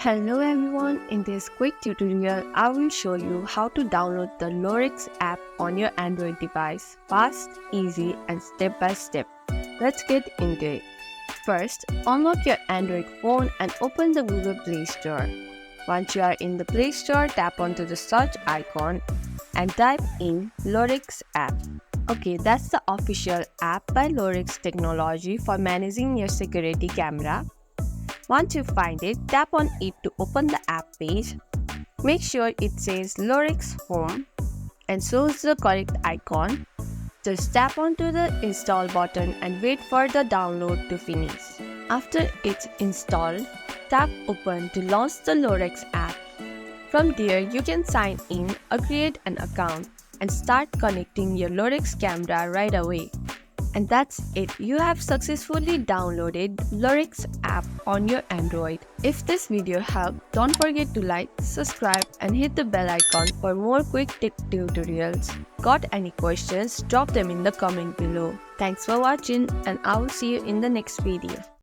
Hello everyone, in this quick tutorial I will show you how to download the Lorex app on your Android device fast, easy and step by step. Let's get into it. First, unlock your Android phone and open the Google Play Store. Once you are in the Play Store, tap onto the search icon and type in Lorex app. Okay, that's the official app by Lorex Technology for managing your security camera. Once you find it, tap on it to open the app page. Make sure it says Lorex Home and shows the correct icon. Just tap onto the install button and wait for the download to finish. After it's installed, tap open to launch the Lorex app. From there, you can sign in or create an account and start connecting your Lorex camera right away. And that's it. You have successfully downloaded Lorex app on your Android. If this video helped, don't forget to like, subscribe and hit the bell icon for more quick tip tutorials. Got any questions? Drop them in the comment below. Thanks for watching and I will see you in the next video.